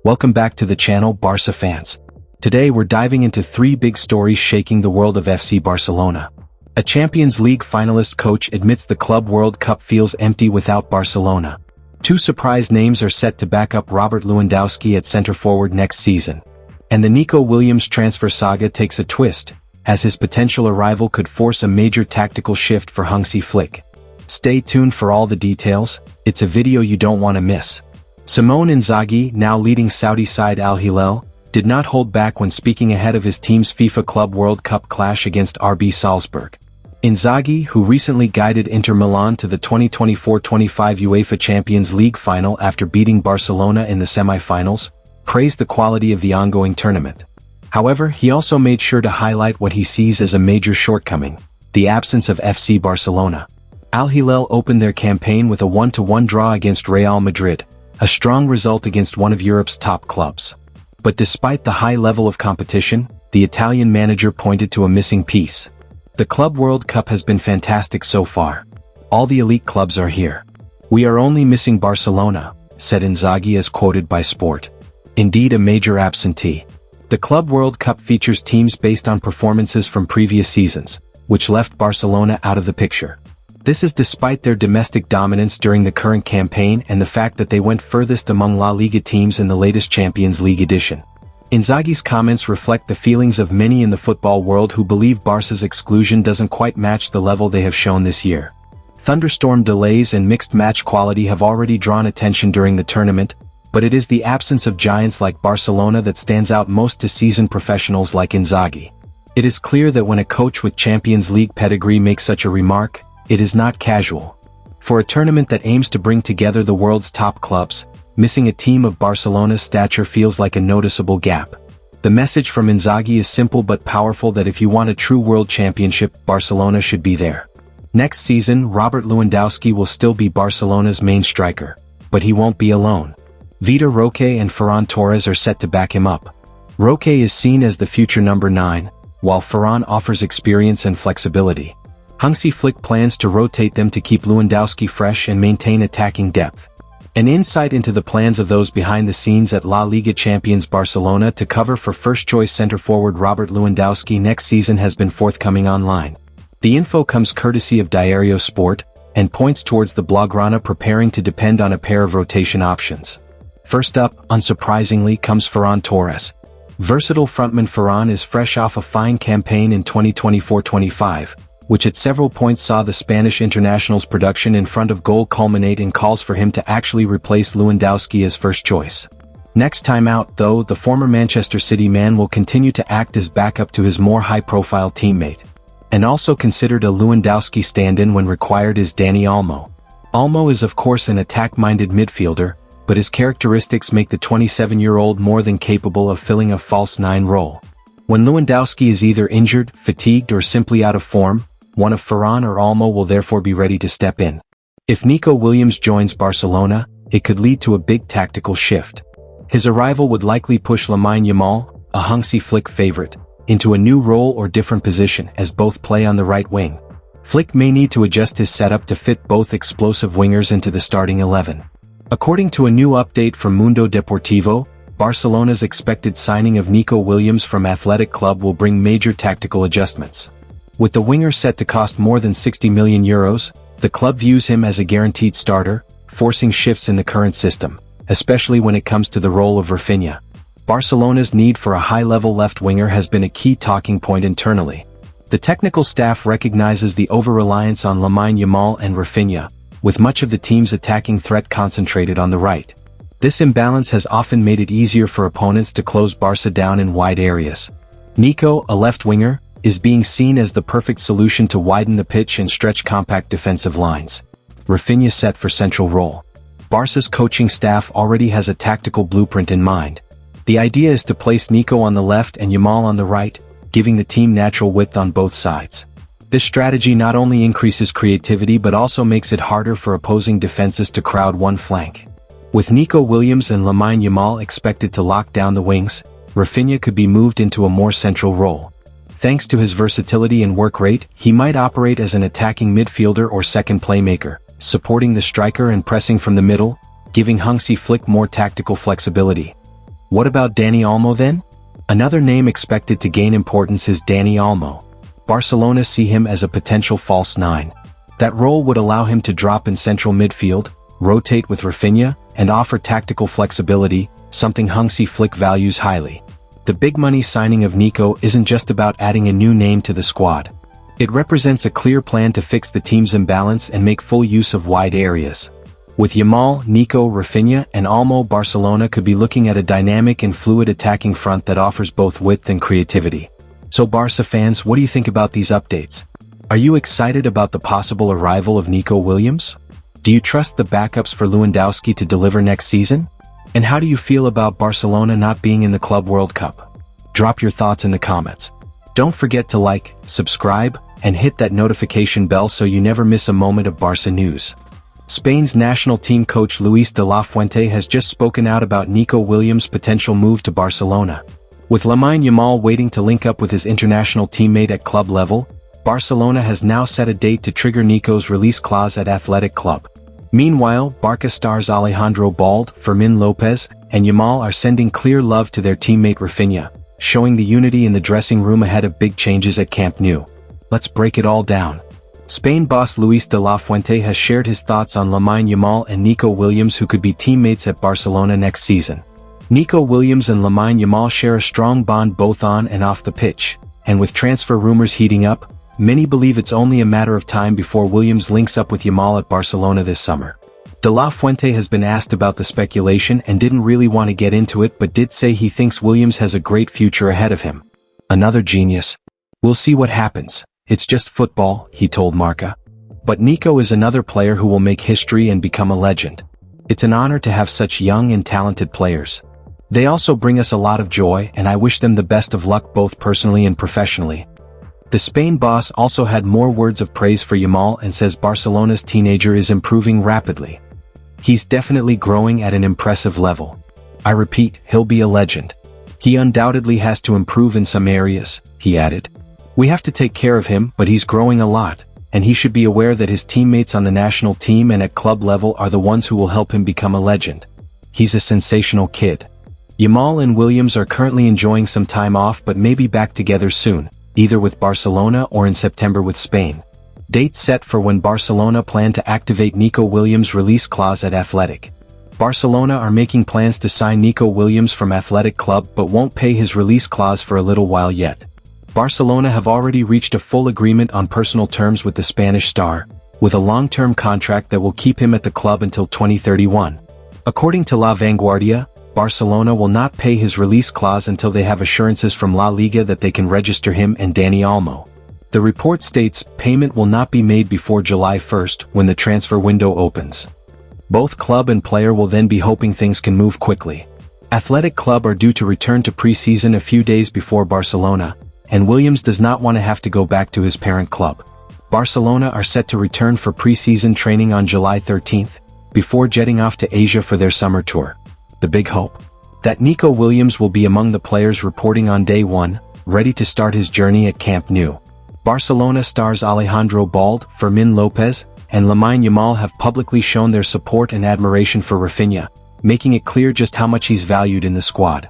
Welcome back to the channel, Barça fans. Today we're diving into three big stories shaking the world of FC Barcelona. A Champions League finalist coach admits the Club World Cup feels empty without Barcelona. Two surprise names are set to back up Robert Lewandowski at centre-forward next season. And the Nico Williams transfer saga takes a twist, as his potential arrival could force a major tactical shift for Hansi Flick. Stay tuned for all the details, it's a video you don't want to miss. Simone Inzaghi, now leading Saudi side Al Hilal, did not hold back when speaking ahead of his team's FIFA Club World Cup clash against RB Salzburg. Inzaghi, who recently guided Inter Milan to the 2024-25 UEFA Champions League final after beating Barcelona in the semi-finals, praised the quality of the ongoing tournament. However, he also made sure to highlight what he sees as a major shortcoming: the absence of FC Barcelona. Al Hilal opened their campaign with a 1-1 draw against Real Madrid, a strong result against one of Europe's top clubs. But despite the high level of competition, the Italian manager pointed to a missing piece. The Club World Cup has been fantastic so far. All the elite clubs are here. We are only missing Barcelona, said Inzaghi as quoted by Sport. Indeed, a major absentee. The Club World Cup features teams based on performances from previous seasons, which left Barcelona out of the picture. This is despite their domestic dominance during the current campaign and the fact that they went furthest among La Liga teams in the latest Champions League edition. Inzaghi's comments reflect the feelings of many in the football world who believe Barca's exclusion doesn't quite match the level they have shown this year. Thunderstorm delays and mixed match quality have already drawn attention during the tournament, but it is the absence of giants like Barcelona that stands out most to seasoned professionals like Inzaghi. It is clear that when a coach with Champions League pedigree makes such a remark, it is not casual. For a tournament that aims to bring together the world's top clubs, missing a team of Barcelona's stature feels like a noticeable gap. The message from Inzaghi is simple but powerful: that if you want a true world championship, Barcelona should be there. Next season, Robert Lewandowski will still be Barcelona's main striker, but he won't be alone. Vitor Roque and Ferran Torres are set to back him up. Roque is seen as the future number 9, while Ferran offers experience and flexibility. Hansi Flick plans to rotate them to keep Lewandowski fresh and maintain attacking depth. An insight into the plans of those behind the scenes at La Liga champions Barcelona to cover for first-choice centre-forward Robert Lewandowski next season has been forthcoming online. The info comes courtesy of Diario Sport, and points towards the Blaugrana preparing to depend on a pair of rotation options. First up, unsurprisingly, comes Ferran Torres. Versatile frontman Ferran is fresh off a fine campaign in 2024-25, which at several points saw the Spanish international's production in front of goal culminate in calls for him to actually replace Lewandowski as first choice. Next time out, though, the former Manchester City man will continue to act as backup to his more high-profile teammate. And also considered a Lewandowski stand-in when required is Dani Olmo. Olmo is of course an attack-minded midfielder, but his characteristics make the 27-year-old more than capable of filling a false 9 role. When Lewandowski is either injured, fatigued, or simply out of form, one of Ferran or Olmo will therefore be ready to step in. If Nico Williams joins Barcelona, it could lead to a big tactical shift. His arrival would likely push Lamine Yamal, a Hansi Flick favorite, into a new role or different position as both play on the right wing. Flick may need to adjust his setup to fit both explosive wingers into the starting 11. According to a new update from Mundo Deportivo, Barcelona's expected signing of Nico Williams from Athletic Club will bring major tactical adjustments. With the winger set to cost more than €60 million, the club views him as a guaranteed starter, forcing shifts in the current system, especially when it comes to the role of Rafinha. Barcelona's need for a high-level left winger has been a key talking point internally. The technical staff recognizes the over-reliance on Lamine Yamal and Rafinha, with much of the team's attacking threat concentrated on the right. This imbalance has often made it easier for opponents to close Barca down in wide areas. Nico, a left winger, is being seen as the perfect solution to widen the pitch and stretch compact defensive lines. Rafinha set for central role. Barca's coaching staff already has a tactical blueprint in mind. The idea is to place Nico on the left and Yamal on the right, giving the team natural width on both sides. This strategy not only increases creativity but also makes it harder for opposing defenses to crowd one flank. With Nico Williams and Lamine Yamal expected to lock down the wings, Rafinha could be moved into a more central role. Thanks to his versatility and work rate, he might operate as an attacking midfielder or second playmaker, supporting the striker and pressing from the middle, giving Hansi Flick more tactical flexibility. What about Dani Olmo then? Another name expected to gain importance is Dani Olmo. Barcelona see him as a potential false nine. That role would allow him to drop in central midfield, rotate with Rafinha, and offer tactical flexibility, something Hansi Flick values highly. The big money signing of Nico isn't just about adding a new name to the squad. It represents a clear plan to fix the team's imbalance and make full use of wide areas. With Yamal, Nico, Rafinha, and Olmo, Barcelona could be looking at a dynamic and fluid attacking front that offers both width and creativity. So Barca fans, what do you think about these updates? Are you excited about the possible arrival of Nico Williams? Do you trust the backups for Lewandowski to deliver next season? And how do you feel about Barcelona not being in the Club World Cup? Drop your thoughts in the comments. Don't forget to like, subscribe, and hit that notification bell so you never miss a moment of Barca news. Spain's national team coach Luis de la Fuente has just spoken out about Nico Williams' potential move to Barcelona. With Lamine Yamal waiting to link up with his international teammate at club level, Barcelona has now set a date to trigger Nico's release clause at Athletic Club. Meanwhile, Barca stars Alejandro Balde, Fermin Lopez, and Yamal are sending clear love to their teammate Rafinha, showing the unity in the dressing room ahead of big changes at Camp Nou. Let's break it all down. Spain boss Luis de la Fuente has shared his thoughts on Lamine Yamal and Nico Williams, who could be teammates at Barcelona next season. Nico Williams and Lamine Yamal share a strong bond both on and off the pitch, and with transfer rumors heating up, many believe it's only a matter of time before Williams links up with Yamal at Barcelona this summer. De la Fuente has been asked about the speculation and didn't really want to get into it, but did say he thinks Williams has a great future ahead of him. Another genius. We'll see what happens. It's just football, he told Marca. But Nico is another player who will make history and become a legend. It's an honor to have such young and talented players. They also bring us a lot of joy, and I wish them the best of luck both personally and professionally. The Spain boss also had more words of praise for Yamal and says Barcelona's teenager is improving rapidly. He's definitely growing at an impressive level. I repeat, he'll be a legend. He undoubtedly has to improve in some areas, he added. We have to take care of him, but he's growing a lot, and he should be aware that his teammates on the national team and at club level are the ones who will help him become a legend. He's a sensational kid. Yamal and Williams are currently enjoying some time off but may be back together soon, either with Barcelona or in September with Spain. Date set for when Barcelona plan to activate Nico Williams' release clause at Athletic. Barcelona are making plans to sign Nico Williams from Athletic Club but won't pay his release clause for a little while yet. Barcelona have already reached a full agreement on personal terms with the Spanish star, with a long-term contract that will keep him at the club until 2031. According to La Vanguardia, Barcelona will not pay his release clause until they have assurances from La Liga that they can register him and Dani Olmo. The report states payment will not be made before July 1st when the transfer window opens. Both club and player will then be hoping things can move quickly. Athletic Club are due to return to pre-season a few days before Barcelona, and Williams does not want to have to go back to his parent club. Barcelona are set to return for pre-season training on July 13th, before jetting off to Asia for their summer tour. The big hope? That Nico Williams will be among the players reporting on day one, ready to start his journey at Camp Nou. Barcelona stars Alejandro Balde, Fermin Lopez, and Lamine Yamal have publicly shown their support and admiration for Rafinha, making it clear just how much he's valued in the squad.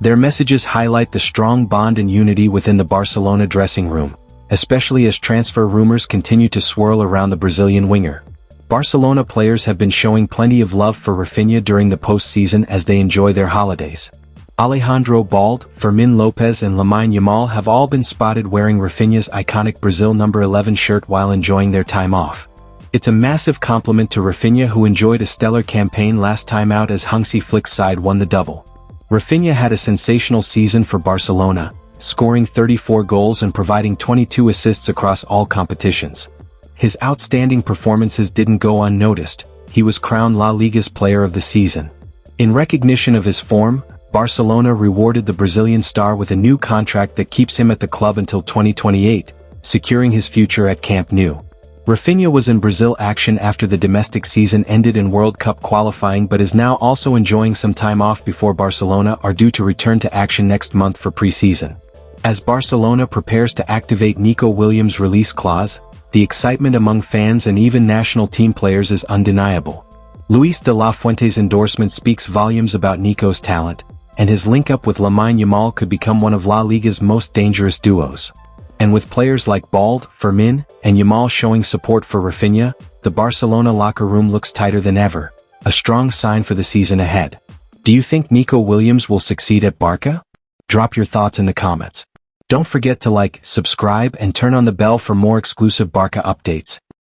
Their messages highlight the strong bond and unity within the Barcelona dressing room, especially as transfer rumors continue to swirl around the Brazilian winger. Barcelona players have been showing plenty of love for Rafinha during the postseason as they enjoy their holidays. Alejandro Balde, Fermin Lopez and Lamine Yamal have all been spotted wearing Rafinha's iconic Brazil number 11 shirt while enjoying their time off. It's a massive compliment to Rafinha, who enjoyed a stellar campaign last time out as Hansi Flick's side won the double. Rafinha had a sensational season for Barcelona, scoring 34 goals and providing 22 assists across all competitions. His outstanding performances didn't go unnoticed. He was crowned La Liga's Player of the Season. In recognition of his form, Barcelona rewarded the Brazilian star with a new contract that keeps him at the club until 2028, securing his future at Camp Nou. Rafinha was in Brazil action after the domestic season ended in World Cup qualifying, but is now also enjoying some time off before Barcelona are due to return to action next month for pre-season. As Barcelona prepares to activate Nico Williams' release clause, the excitement among fans and even national team players is undeniable. Luis de la Fuente's endorsement speaks volumes about Nico's talent, and his link-up with Lamine Yamal could become one of La Liga's most dangerous duos. And with players like Bald, Fermin, and Yamal showing support for Rafinha, the Barcelona locker room looks tighter than ever, a strong sign for the season ahead. Do you think Nico Williams will succeed at Barca? Drop your thoughts in the comments. Don't forget to like, subscribe, and turn on the bell for more exclusive Barca updates.